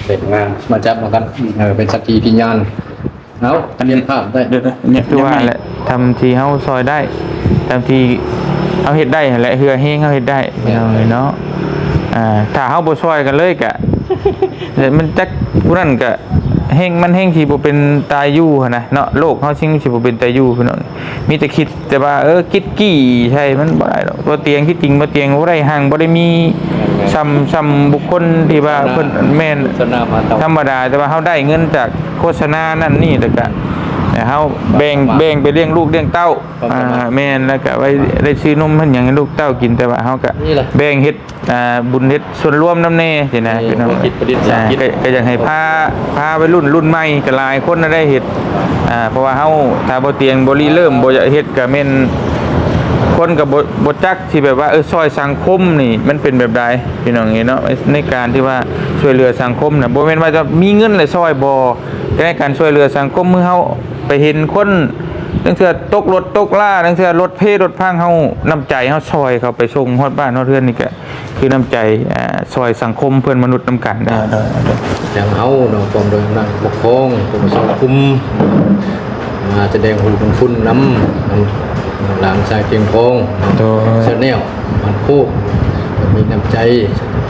เป็นงานมาจับมากันเป็นสักขีพยานเอาอันนี้ภาพได้เดี๋ยวเนี่ยคือว่าแหละทำทีเฮาซอยได้ทำทีเฮาเฮ็ดได้แหละเฮือเฮงเฮาเฮ็ดได้เนาะถ้าเฮาบ่ซอยกันเลยก็มันจักผู้นั้นก็เฮงมันเฮงที่บ่เป็นตายอยู่หั่นนะเนาะโลกเฮาชิงสิบ่เป็นตายอยู่พี่น้องมีแต่คิดแต่ว่าคิดกี้ใช่มันบ่ได้ดอกบ่เตียงที่จริงบ่เตียงบ่ได้ห่างบ่ได้มีซ้ำบุคคลที่ว่าเพิ่นแม่นธรรมดาแต่ว่าเฮาได้เงินจากโฆษณานั่นนี่แต่ก็เฮาแบ่งไปเลี้ยงลูกเลี้ยงเต้าแม่นแล้วก็ไว้ได้ซื้อนมเพิ่นหยังให้ลูกเต้ากินแต่ว่าเฮาก็แบ่งเฮ็ดบุญเฮ็ดส่วนรวมนำแน่สินะพี่น้องก็อยากให้พาไปรุ่นใหม่ก็หลายคนได้เฮ็ดเพราะว่าเฮาถ้าบ่เตียงบ่ริเริ่มบ่อยากเฮ็ดก็แม่นคนกับบทจักที่แบบว่าซอยสังคมนี่มันเป็นแบบใดพี่น้องเนาะในการที่ว่าช่วยเหลือสังคมน่ะบ่แม่นว่าจะมีเงินเลยซอยบ่แต่ในการช่วยเหลือสังคมเมื่อเฮาไปเห็นคนตั้งแต่ตกรถตกล่าตั้งแต่รถเพรถพังเฮาน้ำใจเฮาซอยเขาไปส่งฮอดบ้านฮอดเรือนนี่ก็คือน้ำใจซอยสังคมเพื่อนมนุษย์นำกันได้อย่างเฮาเนาะกองโดยนางปกครองกรมสังคมมาแสดงหูเป็นคุณน้ำหลังชายเพียงพงเสน่ห์มันคู่มีน้ำใจ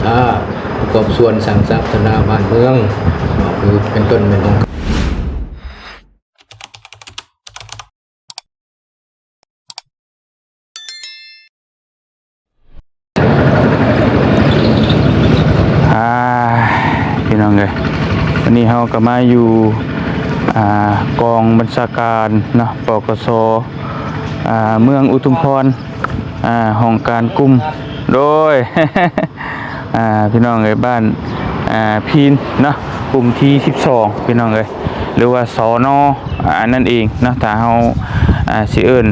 ถ้าประกอบส่วนสังสรรค์นาบ้านเมืองคือเป็นต้นเป็นของพี่น้องเลยวันนี้เราก็มาอยู่กองบัญชาการเนาะปกสเมืองอุทุมพรห้องการกลุ่มโดย พี่น้องเลยบ้านพีนเนาะกลุ่มที่12พี่น้องเลยหรือว่าสนนั่นเองเนาะถ้าเราสิเอิ้น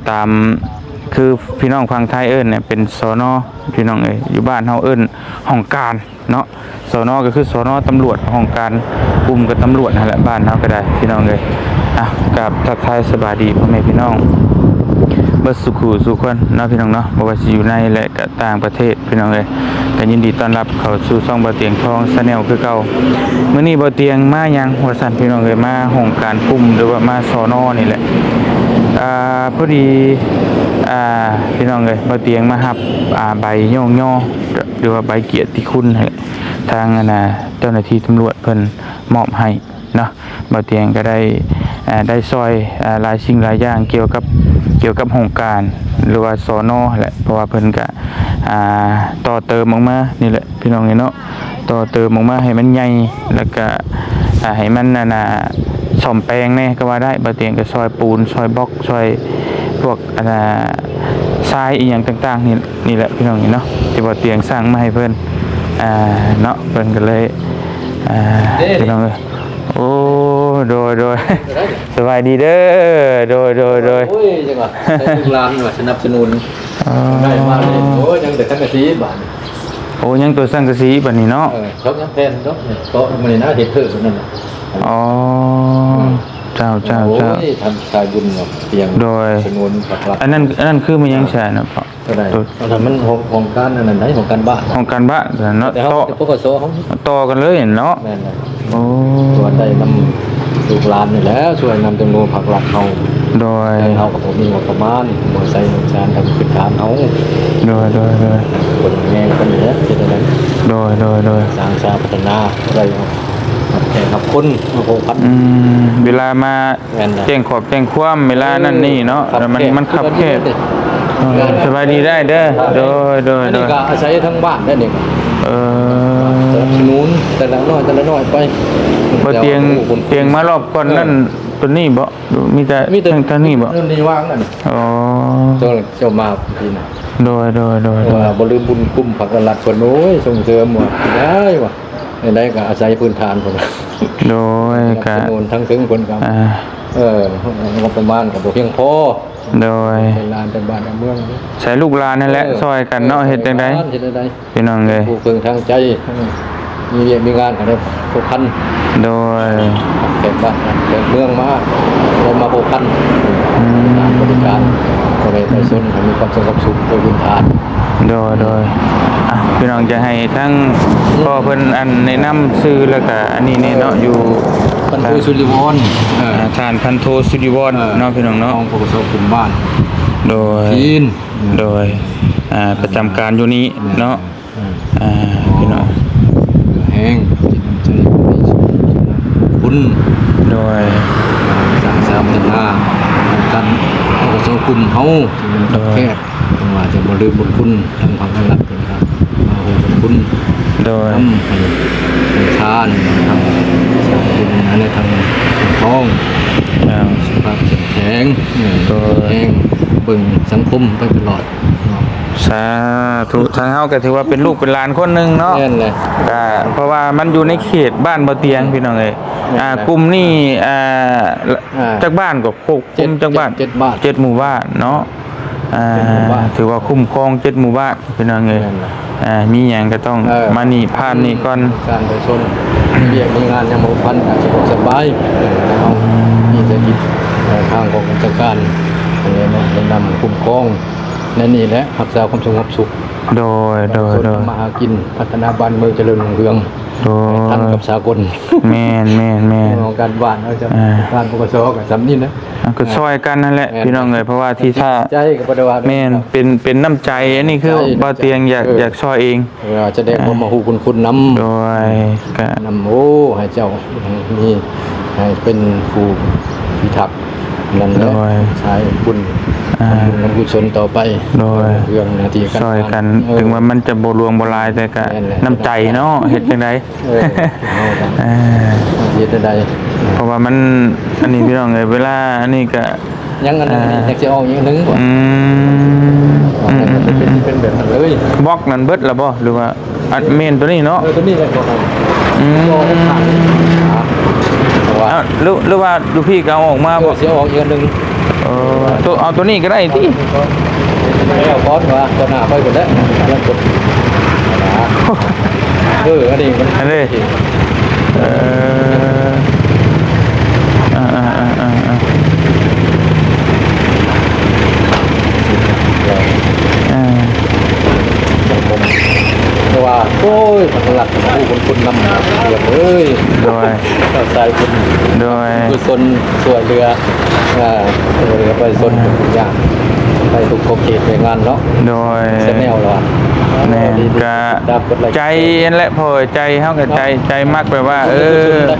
ตามคือพี่น้องฟังไทยเอิ้นเนี่ยเป็นสนพี่น้องเลยอยู่บ้านเราเอิ้นห้องการเนาะสนก็คือสนตำรวจห้องการกลุ่มกับตำรวจนั่นแหละบ้านเราก็ได้พี่น้องเลยกับทักทายสบายดีพ่อแม่พี่น้องเบิดสุขสุขคนเนาะพี่น้องเนาะบ่ว่าสิอยู่ในและก็ต่างประเทศพี่น้องเอ้ยก็ยินดีต้อนรับเข้าสู่ช่องบ่เตียงทองชาแนลคือเก่ามื้อนี้บ่เตียงมาหยังว่าซั่นพี่น้องเอ้ยมาห้องการกลุ่มหรือว่ามาสนนี่แหละพอดีพี่น้องเอ้ยบ่เตียงมารับใบย่อหรือว่าใบเกียรติคุณทางเจ้าหน้าที่ตำรวจเพิ่นมอบให้เนาะบ่เตียงก็ได้ซอยหลายสิ่งหลายอย่างเกี่ยวกับโครงการหรือว่าสน.แหละเพราะว่าเพิ่นก็ต่อเติมออกมานี่แหละพี่น้องเนาะต่อเติมออกมาให้มันใหญ่แล้วก็ให้มันซ่อมแปลงแน่ก็ว่าได้บ่เตียงก็ซอยปูนซอยบล็อกซอยพวกทรายอีหยังต่างๆนี่แหละพี่น้องเนาะที่บ่เตียงสร้างมาให้เพิ่นเนาะเพิ่นก็เลยพี่น้องโอ้โดยสบายดีเด้อโดยโอ้ยจังหวะใช้ลูกหลานมาสนับสนุนได้มาเลยโอ้ยังแต่สังกะสีบาดโอ้ยังตัวสังกะสีบัดนี้เนาะเขายังแพนเนาะก็มันนี่นะเฮ็ดเถิดนั่นน่ะอ๋อเจ้าโอ้ยทำชายบุญเพียงโดยสนุนหลักอันนั้นคือมันยังแช่นะพ่อก็ได้แต่มันของการนั่นไหนของการบ้านของการบ้านเนาะต่อพวกกสเฮาต่อกันเลยเนาะแม่นโอ้ส่วนได้นำลูกหลานนี่แล้วช่วยนำจำนวนผักหลักเฮาโดยเฮาก็บ่มีงบประมาณบ่ใช้เงินชานทำกิจการเฮาโดยคนแม่คนนี้สิได้โดยสร้างชาติพัฒนาอะไรแต่ครับคนโหพันเวลามาแจ้งขอบแจ้งความเวลานั่นนี่เนาะมันขับแคบสบายดีได้เด้อโดยนี่ก็อาศัยทั้งบ้านได้นี่สนุนแต่ละน้อยไปบ่เตียงมารอบก่อนนั่นตัวนี้บ่มีแต่ทางนี้บ่นี่วางนั่นอ๋อเจ้ามาพี่น่ะโดยว่าบ่ลืมบุญคุ้มผักรัดคนโอ้ยส่งเสริมว่าได้ว่ะได้ก็อาศัยพื้นฐานพุ่นโดยก็สนุนทั้งถึงคนก็งบประมาณก็บ่เพียงพอโดยเป็นลานเป็นบ้านเมืองใช้ลูกหลานนั่นแหละซอยกันเนาะเฮ็ดจังได๋พี่น้องเอ้ยผู้พึงทางใจมีงานก็ได้ผูกพันโดยแขกบ้านแขกเมืองมาได้มาผูกพันการบริการก็ได้ไปส่วนมีความสงบสุขโดยพื้นฐานโดย พี่น้องจะให้ทั้งพ่อเพิ่นอันแนะนำชื่อแล้วก็อันนี้เนี่ยเนาะอยู่ พันธุ์สุริวรเออ ทานพันโทสุริวรเนาะพี่น้องเนาะ ของปกสกลุ่มบ้าน โดย จีน โดยประจำการอยู่นี้เนาะพี่น้อง แห้งจิตน้ำใจคุณ โดย สร้างสรรค์พัฒนากันปกสกลุ่มเฮาที่มันแคบจังหวะจะบ่ลืมบุญคุณทางพังทางหลักนะครับมาโหบุญคุณ โดย ทำให้ทานทำสร้างบุญในทางท้องสุขภาพเข้มแข็งแข็งเบิ่งสังคมไปตลอด สาธุทางเฮาก็ถือว่าเป็นลูกเป็นหลานคนหนึงเนาะ แน่นเลย ก็เพราะว่ามันอยู่ในเขตบ้านบ่เตียงพี่น้องเอ้ยกลุ่มนี้จักบ้านก็ควบคุมจักบ้าน 7 บ้าน 7หมู่บ้านเนาะถือว่าคุ้มครอง7หมู่บ้านพี่น้องเอ้ยมีหยังก็ต้องมานี่ผ่านนี่ก่อน การไปชนเรียกมีงานยังบ่พันอาจจะสบายเอามีจะคิดทางของราชการอันนี้เนาะแนะนำคุ้มครองนั่นนี่แหละรักษาความสงบสุข โดย มาหากินพัฒนาบ้านเมืองเจริญรุ่งเรือง โดย ทันกับสากล แม่น ของการบ้านเราจะการปกครองกับสำนี่นะ ก็ช่วยกันนั่นแหละพี่น้องเอ้ยเพราะว่าที่ถ้า ใจกับปฏิวัติ แม่นเป็นน้ำใจอันนี้คือบ่เตียงอยากช่วยเอง จะได้ความมาหูคุณน้ำ โดยก็ นำโอ้ให้เจ้ามีให้เป็นผู้พิทักษ์นั่นแหละใช้บุญบุญกุศลต่อไป โดย เรื่องหน้าที่การ ช่วยกันถึงว่ามันจะบ่รวงบ่ลายแต่ก็น้ำใจเนาะเฮ็ดจังได๋ เฮ็ดได้ เพราะว่ามันอันนี้พี่น้องเอ้ยเวลาอันนี้ก็ ยังอันนึงอยากจะออกอย่างนึง เป็นแบบนั้นเลย บล็อกนั้นเบิดแล้วบ่หรือว่าอัดเมนตัวนี้เนาะ ตัวนี้เลยบอกครับว่า หรือว่าดูพี่ก็เอาออกมาบ่ เสียออกอย่างนึง ตัวเอาตัวนี้ก็ได้ติ แล้วก้อนว่าตัวหน้าไปหมดแล้วยังกดอันนี้มัน อันนี้เพราะว่าโอ้ยมันหลักผู้คนนำเดี๋ยวเอ้ย โดย ก็ใส่คน โดย คือส่วนเรือเรือไปส่วนทุกอย่างไปทุกขอบเขตไปงานเนาะ โดย เสแนวหรอ แม่ก็ใจนั่นแหละพอใจเฮาก็ใจมักแบบว่า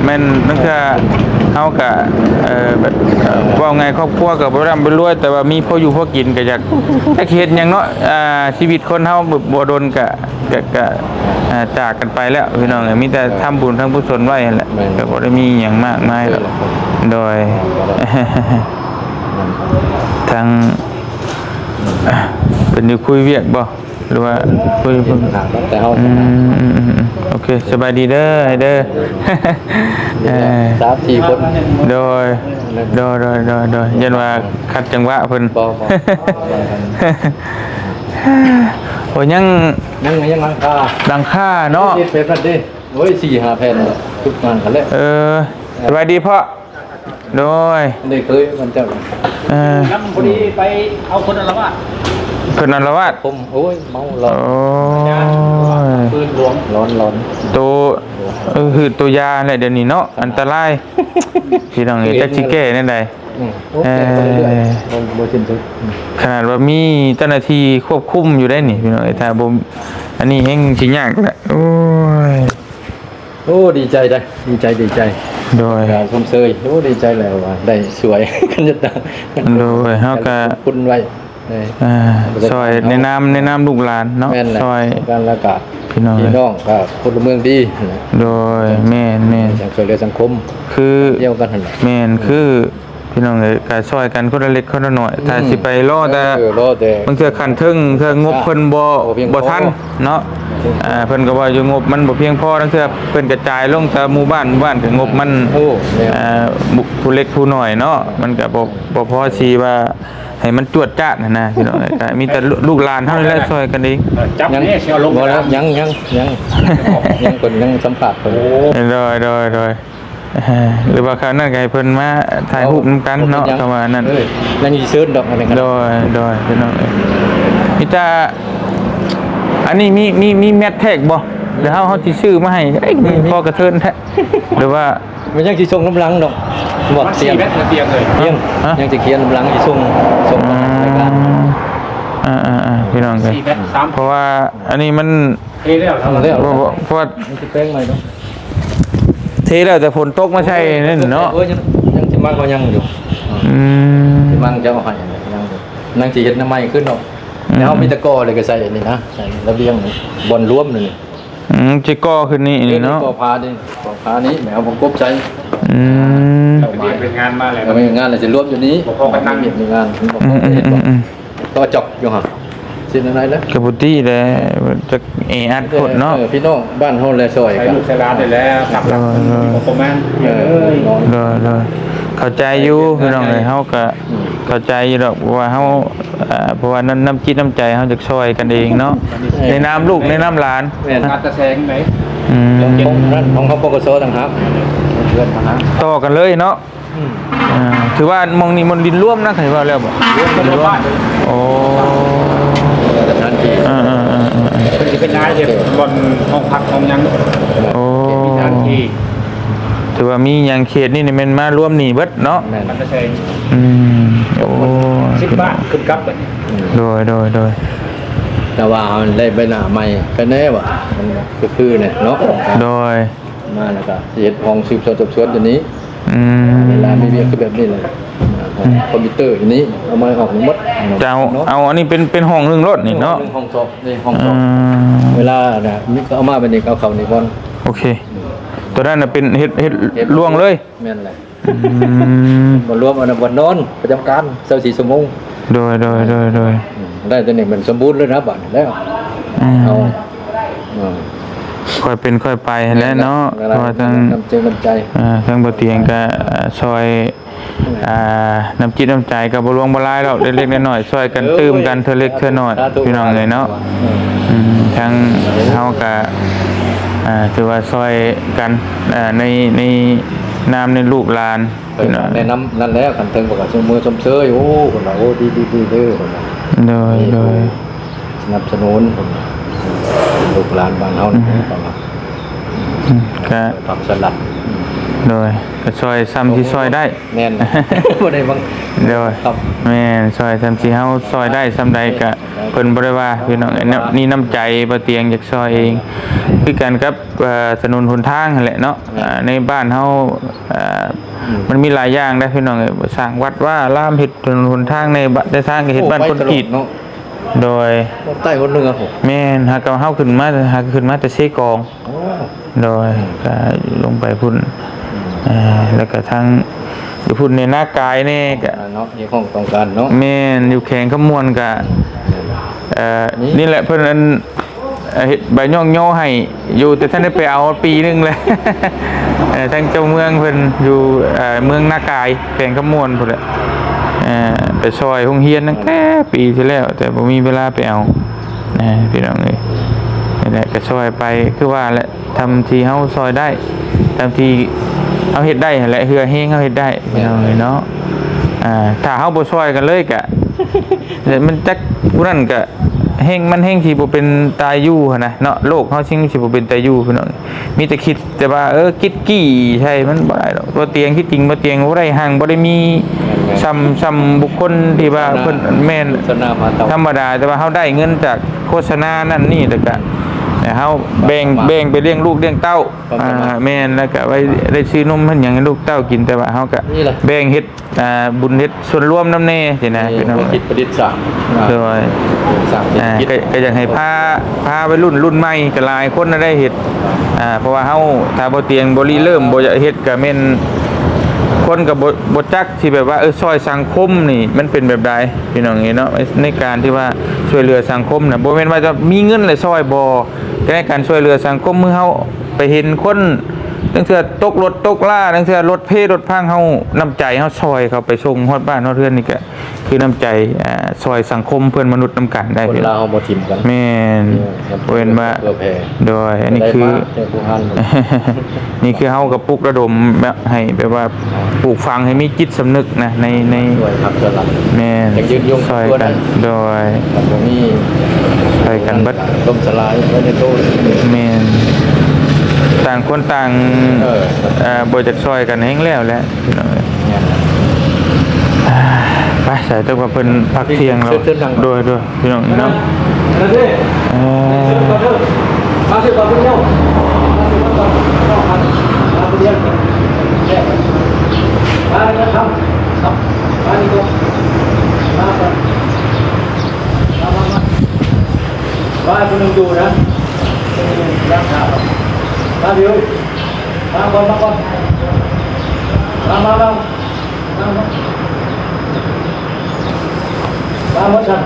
แม่นนั่นคือเฮาก็แบบว่าไงครอบครัวก็บ่ร่ำบ่รวยแต่ว่ามีพออยู่พอกินก็อยากเฮ็ดหยังเนาะชีวิตคนเฮาบ่โดนก็จากกันไปแล้วพี่น้องมีแต่ทำบุญทำกุศลไว้นั่นแหละก็บ่ได้มีหยังมากมายหรอกโดย ทางเป็นอยู่คุยเวียกบ่หรือว่าคุย แต่เฮา โอเคสบายดีเด้อไอ้เด้อ 3-4 คน โดยยันว่าขัดจังหวะเพิ่น บ่ โอ้ยัง หลังคา หลังคาเนาะ นี่เป็นพันดิโอ้ย 4-5 แผ่นทุกงานกันแล้ว สบายดีพ่อโดย ได้เคยมันจะ น้ำพอดีไปเอาคนละว่า เพิ่นนั่นละว่า ผมโอ้ยเมาร้อน โอ้ย ปืนหลวง ร้อน ตัวคือตัวยาแหละเดี๋ยวนี้เนาะอันตราย พี่น้องนี่จักสิแก้แนั่นใด โอเคไปเรื่อยๆบ่ชินซึ ขนาดว่ามีเจ้าหน้าที่ควบคุมอยู่ได้นี่พี่น้องถ้าบ่อันนี้แฮงสิยากแหละโอ้ย โอ้ดีใจได้ดีใจ โดย การชมเชยโอ้ดีใจแล้วว่าได้สวย กันจะตา โดยเฮาก็ คุณไว้ ซอยแนะนำลูกหลานเนาะ แม่นแหละ ซอย การละกา พี่น้อง พี่น้องก็พลเมืองดี โดยแม่น จากช่วยเหลือสังคม คือ เดียวกันหั่นแหละ แม่นคือพี่น้องเอ้ยก็ซอยกันคนละเล็กคนละน้อยถ้าสิไปรอแต่ รอแต่ บางเทื่อคันถึงเทื่องบเพิ่นบ่ทันเนาะเพิ่นก็ว่าอยู่งบมันบ่เพียงพอบางเทื่อเพิ่นกระจายลงแต่หมู่บ้านก็งบมัน โอ้แม่ ผู้เล็กผู้น้อยเนาะมันก็บ่พอสิว่าให้มันจวดจ้านนะพี่น้องก็มีแต่ลูกหลานเท่านั้นแหละซอยกันเอง จับนี่เชียวลง บ่แล้วยังคนยังสัมผัสเพิ่น โดยหรือว่าคราวนั้นก็ให้เพิ่นมาถ่ายรูปนำกันเนาะประมาณนั้น ยังสิเชิญดอกอะไรกัน โดยพี่น้องเอ้ยมีแต่ อันนี้มีแมทแท็กบ่เดี๋ยวเขาสิซื้อมาให้เอ้ยพอกระเทินแท้หรือว่า มันยังสิส่งน้ำลังดอกบอก มัน เสี สี่ ยง เมตรเตียงเลย เตียง ฮะ ยังสิเขียนน้ำลังสิส่งมารายการ พี่น้องกัน 4 เมตร 3 เพราะว่าอันนี้มัน เอแล้วทำ แล้ว เพราะว่า มันสิแป้งใหม่เนาะ เทแล้วแต่ฝนตกมาใช่นั่นเนาะ โอ้ยยังสิมักก็ยังอยู่ อืม สิมังจะเอาให้ยังอยู่นั่งสิเฮ็ดน้ำใหม่ขึ้นเนาะแล้วเฮามีตะกอเลยก็ใส่อันนี้นะใส่ระเบียงนี่บอนรวมนี่ จิก่อขึ้นนี่นี่เนาะ ก่อพาดิก่อพานี้แมวผมกบใจ อืม เป็นงานมาแล้ว แล้วมีงานอะไรจะรวมอยู่นี้มีงานก็จอกอยู่ห่างสิ่งอะไรแล้ว กระปุตี้แหละจะอัดพดเนาะ พี่น้องบ้านเฮาแลซอย ใช้ กัน ลูกสลาดได้แล้วกลับหลังประมาณ เลยเข้าใจอยู่พี่น้องเลยเฮาก็เข้าใจอยู่ดอกว่าเฮาเพราะว่าน้ำจิตน้ำใจเฮาจะช่วยกันเองเนาะในน้ำลูกในน้ำหลาน แม่น งานตะแซงไหน อืม ของเขาปกสต่างหากเพื่อนมาหา ต่อกันเลยเนาะถือว่ามองนี่มันดินร่วมนะใครว่าแล้วบ่ เป็นบ้าน โอ้ สถานที่ เป็นย้ายเด็กบนห้องพักห้องยัง โอ้ มีทางที่ ถือว่ามีอย่างเขตนี่มันมาร่วมนี่เบิดเนาะ แม่น ตะแซง อืมโอ้ 10 บาทขึ้นกับแบบ โดย แต่ว่าได้ใบหน้าใหม่ก็แน่ว่ะมันก็คือเนี่ยเนาะ โดย มาแล้วก็เฮ็ดห้องสืบสวนสอบสวนอยู่นี้ อืม เวลามีเวียกคือแบบนี้เลยคอมพิวเตอร์อยู่นี้เอามาออกหมด จะเอาอันนี้เป็นห้องนึงรถนี่เนาะ ห้องสอบนี่ห้องส อื อบ ม เวลาน่ะมีก็เอามาเป็นนี่เอาเข้านี่ก่อน โอเค ตัวนั้นน่ะเป็นเฮ็ดล่วงเลย แม่นแหละ อืม บ่รวมอันนั้นบ่นอนประจำการ24ชั่วโมง โดย ได้ตัวนี้มันสมบูรณ์เลยนะบัดแล้ว อืม เอา ค่อยเป็นค่อยไปแล้วเนาะเพราะว่าทาง น้ำเจน้ำใจ ทางบ่เตียงก็ซอยน้ำจิตน้ำใจก็บ่ลวงบ่ลายดอกเล็กๆน้อยๆซอยกันตื้มกันเทื่อเล็กเทื่อน้อยพี่น้องเลยเนาะทางเฮาก็ถือว่าซอยกันในนามในลูกหลาน แนะนำนั่นแล้วคันเทิงบอกว่าสมือชมเชยโอ้คนเราโอ้ดีเด้อคนเรา โดย สนับสนุนคนลูกหลานบ้านเฮานี่ประมาณ ก็ ผักสลัด โดยก็ซอยซ้ำที่ซอยได้ แน่นบ่ได้บาง โดย ครับ แม่นซอยซ้ำที่เฮาซอยได้ซ้ำใดก็เพิ่นบ่ได้ว่าพี่น้องนี่น้ำใจบ่เตียงอยากซอยเองคือกันกับถนนหนทางนั่นแหละเนาะในบ้านเฮามันมีหลายอย่างได้พี่น้องเอ้ยสร้างวัดว่าลามเฮ็ดถนนหนทางในได้ทางก็เฮ็ดบ้านคนกรีด เนาะ โดย ใต้คนนึงครับผม แม่นหากเฮาขึ้นมาแต่เซกอง โอ้ โดยก็ลงไปพุ่นแล้วก็ทางอยู่พุ่นในหน้ากายนี่ก็ เนาะที่ห้องต้องการเนาะ แม่นอยู่แข่งขมวนก็นี่แหละเพิ่นอันเฮ็ดใบย่องโยให้อยู่แต่ท่านได้ไปเอาปีนึงเลย ทางเจ้าเมืองเพิ่นอยู่เมืองหน้ากายแข่งขมวนพุ่นแหละไปซอยโรงเรียนตั้งแต่ปีที่แล้ว แต่บ่มีเวลาไปเอาพี่น้องเอ้ยนี่แหละก็ช่วยไปคือว่าแหละทำที่เฮาซอยได้ทำที่เฮาเฮ็ดได้แหละเฮือเฮงเฮาเฮ็ดได้พี่น้องเอ้ยเนาะถ้าเฮาบ่ช่วยกันเลยก็ มันจักผู้นั้นก็เฮงมันเฮงสิบ่เป็นตายอยู่หั่นนะเนาะโลกเฮาสิบ่เป็นตายอยู่พี่น้องมีแต่คิดแต่ว่าคิดกี้ใช่มันบ่ได้ดอกบ่เตียงที่จริงบ่เตียงบ่ได้ห่างบ่ได้มีซ้ำบุคคลที่ว่าเพิ่นแม่น สนามาเตา ธรรมดาแต่ว่าเฮาได้เงินจากโฆษณานั่นนี่แต่ก็เฮาแบ่งไปเลี้ยงลูกเลี้ยงเต้าแม่นแล้วก็ไว้ได้ซื้อนมเพิ่นหยังให้ลูกเต้ากินแต่ว่าเฮาก็แบ่งเฮ็ดบุญเฮ็ดส่วนรวมนำแน่สินะพี่น้อง คิดประดิษฐ์สร้าง โดย สร้างคิด ก็อยากให้พาไปรุ่นใหม่ก็หลายคนน่ะได้เฮ็ดเพราะว่าเฮาถ้าบ่เตียงบ่ริเริ่มบ่อยากเฮ็ดก็แม่นคนก็บ่จักที่แบบว่าซอยสังคมนี่มันเป็นแบบใดพี่น้องเนาะในการที่ว่าช่วยเหลือสังคมน่ะบ่แม่นว่าจะมีเงินเลยซอยบ่แต่ในการช่วยเหลือสังคมเมื่อเฮาไปเห็นคนตั้งเทื่อตกรถตกล่าตั้งเทื่อรถเพรถพังเฮาน้ำใจเฮาซอยเขาไปส่งฮอดบ้านฮอดเรือนนี่ก็คือน้ำใจซอยสังคมเพื่อนมนุษย์นํกันได้ คนลาวบ่ทิ่มกัน แม่นเว้นว่าโดยอันนี้คือ เจ้าผู้ฮัน นี่คือเฮากับปลุกระดมแบบให้แบบว่าปลูกฝังให้มีจิตสำนึกนะใน ด้วยครับสลัด แม่น ยังยืนยง ซอย ตัว กั นั้น น โดย ตรงนี้ พ ช่วยกันเบิด ล่มสลายไว้ในตู้ แม่นต่างคนต่างบ่จักช่วยกันแฮงแล้วแหละพี่น้องเอ้ย เนี่ย ไปใส่ตัวกับเพิ่นพักเที่ยงเราโดยพี่น้องเนาะ มาสิก่อนพี่เจ้ามาสิก่อนมาเรียนมาเลยครับมานี่ก็มาคุณต้องดูนะรักษามาเดี๋ยวมาก่อนมาหมดกัน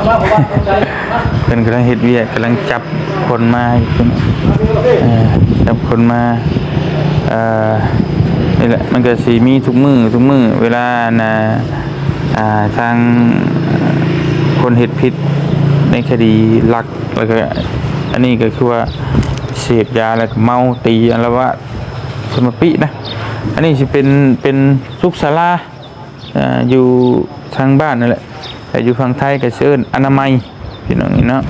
มาผมว่าเข้าใจมา เพิ่นกำลังเฮ็ดเวียกกำลังจับคนมาอยู่เพิ่นจับคนมานี่แหละมันก็สิมีทุกมื้อเวลาน่ะทางคนเฮ็ดผิดในคดีลักแล้วก็อันนี้ก็คือว่าเสพยาแล้วก็เมาตีอัละวาดสมปินะอันนี้สิเป็นสุขศาลาอยู่ทางบ้านนั่นแหละแต่อยู่ฝั่งไทยก็ชื่ออนามัยพี่น้องนี่เนาะ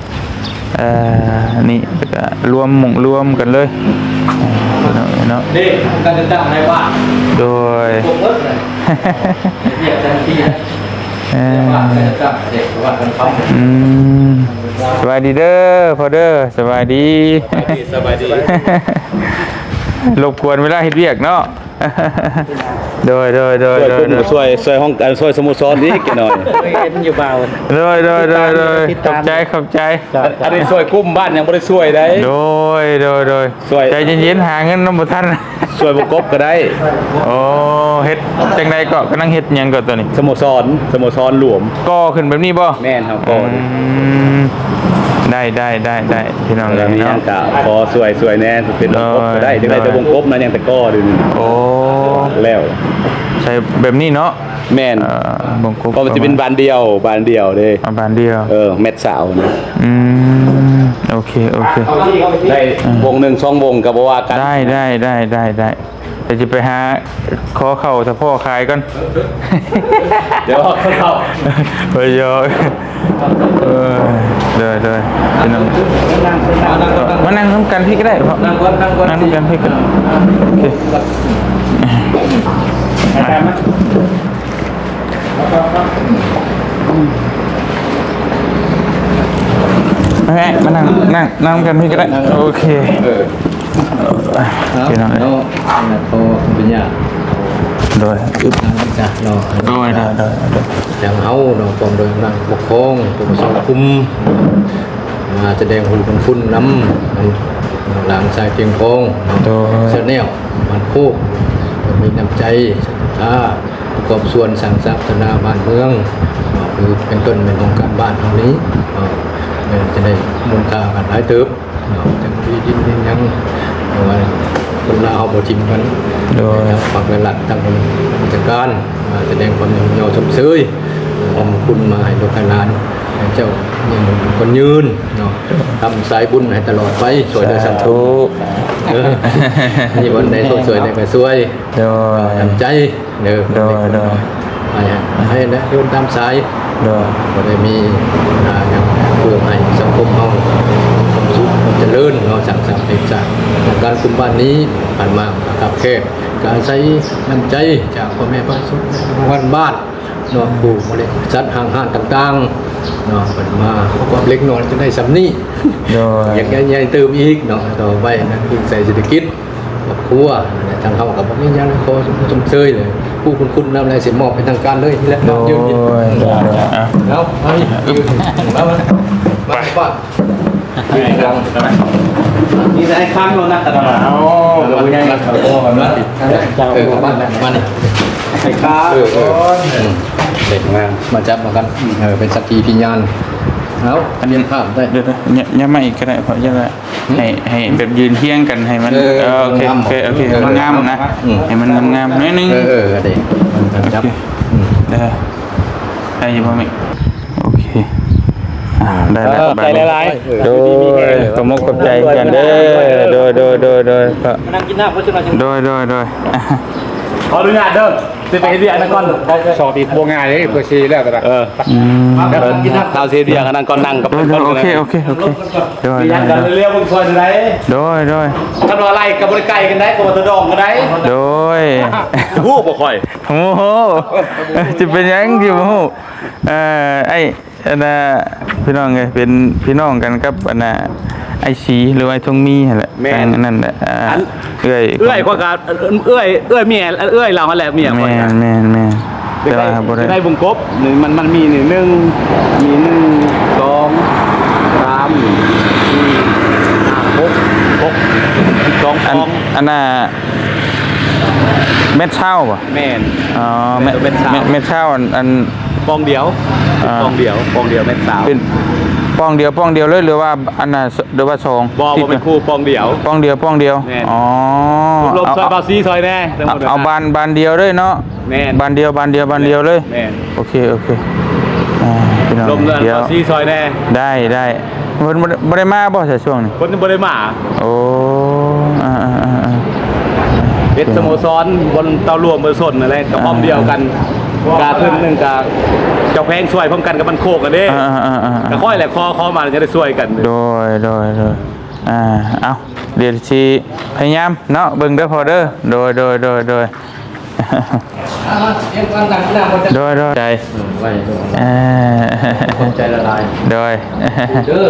นี่ก็รวมกันเลยพี่น้องนี่เนาะ นี่การจะจ้างอะไรบ้าง โดย ผมลดเลยเรียกทันทีนะว่าการจะจ้างเด็กว่ากันฟัง สบายดีเด้อพอเด้อสบายดี สบายดี รบกวนเวลาเฮ็ดเวียกเนาะ โดย ช่วยห้องช่วยสโมสรนี้กันหน่อย เห็นอยู่เบา โดยขอบใจ อันนี้ช่วยกุ้มบ้านยังไม่ได้ช่วยได้ โดย ช่วย ใจเย็นๆหาเงินนำบ่ทัน ช่วยบุกบก็ได้ โอ้เฮ็ดจังไดก็กำลังเฮ็ดหยังก็ตัวนี้ สโมสรหลวม ก่อขึ้นแบบนี้บ่ แม่นครับก็ ได้พี่น้อง แล้วมี เนาะ ยังกะพอช่วยแน่เป็นวงกบก็ได้จังได้แต่วงกบนะยังแต่ก้อดู โอ้ แล้ว ใช่แบบนี้เนาะ แม่น บงกบ ก็มันจะเป็นบานเดียวเด้ บานเดียว เม็ดสาวนะ โอเค ได้วงหนึ่งช่องวงกับว่ากัน ได้แต่จะไปหาขอเข่าถ้าพ่อขายก่อน เดี๋ยวเข้า ไปยอเด้อพี่น้องมานั่งน้ำกันพี่ก็ได้เพราะนั่งน้ำกันพี่ก็โอเคมานั่งกันพี่ก็ได้โอเคพี่น้อง แล้วพอปัญญา โดย อึดอัดจ้ะเนาะ โดย จังเอาเนาะความโดยนั่งปกครองผู้สังคุมมาแสดงหูเป็นฟุ้นน้ำหลังชายเพียงพงเสนแนวมันโคกมีน้ำใจถ้าประกอบส่วนสังสรรค์นาบ้านเมืองคือเป็นต้นเป็นของการบ้านตรงนี้จะได้มูลค่ากันหลายเติบจังที่ดินยังว่าคนลาวบ่จิ้มกันโดยฝากเงินหลักทางราชการแสดงความยอมชมเชยขอบคุณมาให้ลูกให้หลานเจ้ายังคนยืนเนาะทำสายบุญให้ตลอดไปสวยโดยสังคมนี่วันไหนสวยได้ก็สวยทำใจเด้อให้นะโยนตามสายก็ได้มีอย่างเพื่อให้สังคมเฮาความสุขความเจริญเนาะสังสรรค์เป็นจากการคุมบ้านนี้ผ่านมากับแค่การใช้น้ำใจจากพ่อแม่บ้านสุดบ้านเนาะผู้บริษัทห้างต่างๆเนาะมันมาประกอบเล็กน้อยจะได้สำนีอย่างใหญ่ๆเติมอีกเนาะต่อไปนะคือใส่เศรษฐกิจครอบครัวทางเขากับผมนี่ยังขอชมเชยเลยผู้คุณนำอะไรเสียมอบเป็นทางการเลยที่แล้วยืนแล้วมายืนมาบ้านนี่ได้ข้างลงนะตลาดเราไม่ได้เขาโตแบบนั้นบ้านมานี่ ไอ้ข้าเด็กมาจับมากันเป็นสักขีพยานแล้วอันนี้ภาพได้ เดี๋ยวเนี่ยไม่ก็ได้เพราะจะให้แบบยืนเที่ยงกันให้มันโอเคมันงามนะให้มันงามนิดนึงเด็กจับได้ยังไม่โอเคได้แล้วใจละลายโดยสมมติกับใจกันเด้อโดยนั่งกินน้ำเพราะฉะนั้นโดย ขออนุญาตเด้อสิไปเฮ็ดเวียกนั่นก่อน สอบอีกบัวงานเลยเพื่อซีแล้วแต่ละ กินข้าวเสียเวียกนั่นก่อนนั่งกับ โอเคโอเคโดย มียังกันเร็วๆมึงซอยไหน โดย ทำอะไรกับบริไก่กันได้กับตะดองกันได้ โดย ฮู้บ่ค่อย โอ้โหจะเป็นยังอยู่โอ้โหไอ้อันน่ะพี่น้องไงเป็นพี่น้องกันกับอันน่ะไอ้สีหรือไอ้ทงมีนั่นแหละนั่นแหละเอ้ย กว่าการเอ้ยเมียเอ้ยเราหั่นแหละเมียค่อย แม่แต่ว่าบ่ได้ ได้วงกบนี่มันมีนี่1มี1 2 3 4 5 6 2 อันน่ะเม็ดเช่าป่ะ แม่น อ๋อเม็ดเช่าอัน ปองเดียวปองเดียวแม่นสาว เป็นปองเดียวเลยหรือว่าอันน่ะหรือว่าสอง บ่เป็นคู่ปองเดียว ปองเดียว แม่น อ๋อ ลบซอยบาซีซอยแน่ เอาบานเดียวเลยเนาะ แม่น บานเดียวเลย แม่น โอเคพี่น้อง ลมเรือน เดี๋ยว บาซีซอยแน่ ได้เพิ่นบ่ได้มาบ่ใช่ช่วงนี้ คนที่บ่ได้มา โอ้อ่า เฮ็ดสโมสรบนเตารวมบนสนอะไรกระป้อมเดียวกันกาทึนนึงกาเจ้าแพงช่วยพร้อมกันกับมันโคกกันเด้ก็ค่อยแหละคอมาจะได้ช่วยกัน โดยเอาเดี๋ยวสิพยายามเนาะเบิ่งเด้อพอเด้อโดยโดยใจ ไว้ ใจละลาย โดย เด้อ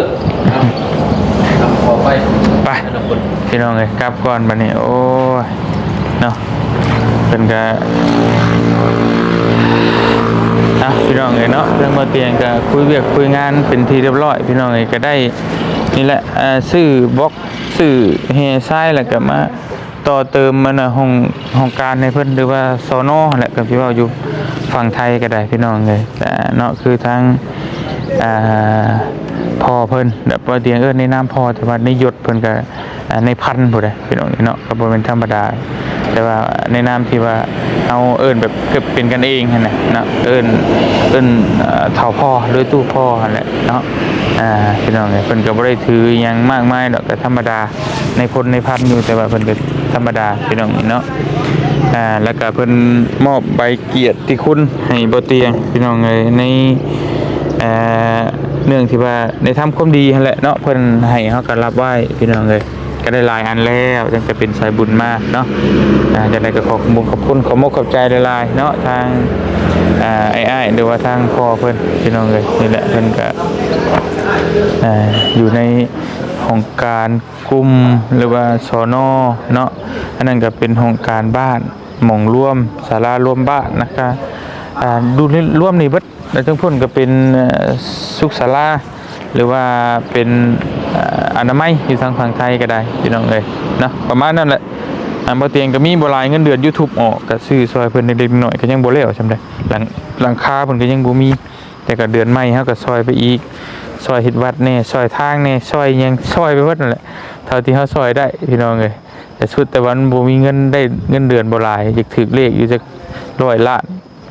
ทำขอไป ไปพี่น้องเลยกลับก่อนบัดนี้โอ้ยเนาะเป็นกะพี่น้องเลยเนาะเรื่องมาเตียงก็คุยเวียกคุยงานเป็นทีเรียบร้อยพี่น้องเลยก็ได้นี่แหละซื้อบล็อกซื้อเฮไซแล้วก็มาต่อเติมมันห้องการให้เพิ่นหรือว่าซอนอแหละก็พี่ว่าอยู่ฝั่งไทยก็ได้พี่น้องเลยแต่เนาะคือทางพอเพิ่นแบบว่าเตียงในน้ำพอแต่ว่าในยศเพิ่นก็ในพันผู้ใดพี่น้องนี่เนาะก็บ่เป็นธรรมดาแต่ว่าในนามที่ว่าเอาแบบเก็บเป็นกันเองหั่นน่ะเนาะเเฒ่าพ่อหรือตู้พ่อหั่นแหละเนาะพี่น้องเพิ่นก็บ่ได้ถือหยังมากมายดอกก็ธรรมดาในพลในพันอยู่แต่ว่าเพิ่นก็ธรรมดาพี่น้องเนาะแล้วก็เพิ่นมอบใบเกียรติคุณให้บ่เตียงพี่น้องเอ้ยในเนื่องที่ว่าในทำความดีนั่นแหละเนาะเพิ่นให้เฮาก็รับไว้พี่น้องเอ้ยก็ได้หลายอันแล้วจังจะเป็นสายบุญมากเนาะจะได้ก็ขอบคุณขอบใจหลายๆเนาะทางไอ้หรือว่าทางพ่อเพิ่นพี่น้องเอ้ยนี่แหละเพิ่นก็อยู่ในของการกลุ่มหรือว่าสนเนาะอันนั้นก็เป็นของการบ้านหม่องร่วมศาลารวมบ้านนะครับดูร่วมนี่เบิดแล้วทั้งพุ่นก็เป็นสุขศาลาหรือว่าเป็นอนามัยอยู่ทางฝั่งไทยก็ได้พี่น้องเอ้ยเนาะประมาณนั้นแหละบ่เตียงก็มีบ่หลายเงินเดือน YouTube ออกก็ซื้อซอยเพิ่นเล็กๆน้อยๆก็ยังบ่แล้วจำได้หลังคาเพิ่นก็ยังบ่มีแต่ก็เดือนใหม่เฮาก็ซอยไปอีกซอยเฮ็ดวัดแน่ซอยทางแน่ซอยหยังซอยไปเบิดนั่นแหละเท่าที่เฮาซอยได้พี่น้องเอ้ยแต่สุดแต่วันบ่มีเงินได้เงินเดือนบ่หลายอยากถึกเลขอยู่จัก100ล้าน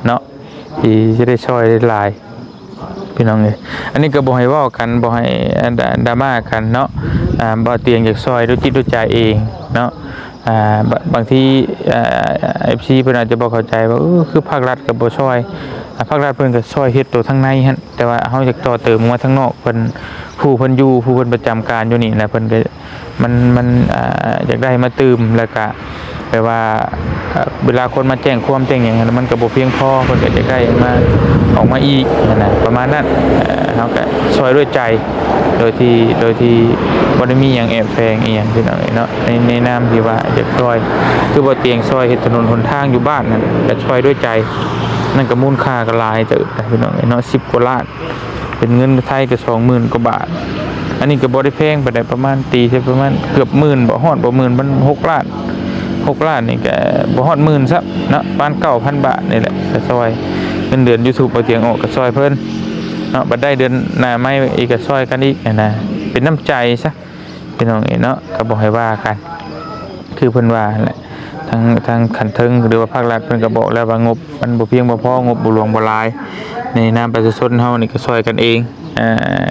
เนาะที่จะได้ซอยได้หลายพี่น้องเอ้ยอันนี้ก็บ่ให้เว้ากันบ่ให้ดราม่ากันเนาะบ่เตียงอยากซอยด้วยจิตด้วยใจเองเนาะบางทีFC เพิ่นอาจจะบ่เข้าใจว่าคือภาครัฐก็บ่ช่วยภาครัฐเพิ่นก็ช่วยเฮ็ดตัวทางในหั่นแต่ว่าเฮาอยากต่อเติมมาทางนอกเพิ่นผู้เพิ่นอยู่ผู้เพิ่นประจำการอยู่นี่นะเพิ่นก็มันอยากได้มาตื่มแล้วก็แปลว่าเวลาคนมาแจ้งความแจ้งหยังมันก็บ่เพียงพอเพิ่นก็อยากได้มาออกมาอีกนั่นน่ะประมาณนั้นเฮาก็ช่วยด้วยใจโดยที่บ่ได้มีหยังแอบแฝงอีหยังพี่น้องเนาะในนามที่ว่าอยากช่วยคือบ่เตียงช่วยเฮ็ดถนนหนทางอยู่บ้านนั่นก็ช่วยด้วยใจนั่นก็มูลค่าก็หลายเติบพี่น้องเนาะ10กว่าล้านเป็นเงินไทยก็20,000กว่าบาทอันนี้ก็บ่ได้แพงปานใดประมาณตีใช่ประมาณเกือบหมื่นบ่ฮอดบ่หมื่นมัน6ล้านนี่ก็บ่ฮอดหมื่นซับเนาะประมาณ 9,000 บาทนี่แหละก็ซอยเงินเดือน YouTube บ่เตียงออกก็ซอยเพิ่นเนาะบัดได้เดือนหน้าใหม่อีกก็ซอยกันอีกนะเป็นน้ำใจซะพี่น้องเนาะก็บ่ให้ว่ากันคือเพิ่นว่าแหละทางขันเทิงหรือว่าภาครัฐเพิ่นก็บอกแล้วว่างบมันบ่เพียงบ่พองบบ่หลวงบ่หลายในนามประชาชนเฮานี่ก็ซอยกันเอง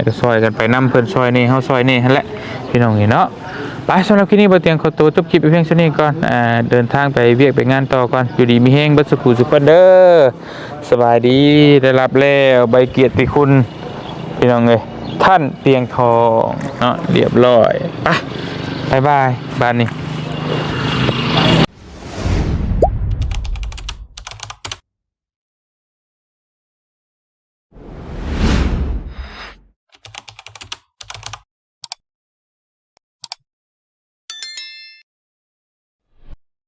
ก็ซอยกันไปนำเพิ่นซอยนี่เฮาซอยนี่หั่นแหละพี่น้องเนาะ ไปสำหรับคลิปนี้บ่เตียงขอตัวจบคลิปไปเพียงเท่านี้ก่อนเดินทางไปเวียกไปงานต่อก่อนอยู่ดีมีแฮงเบิดสุขสุขเด้อสบายดีได้รับแล้วใบเกียรติคุณพี่น้องเอ้ยท่านเตียงทองเนาะเรียบร้อยไปบ๊ายบายบ้านนี้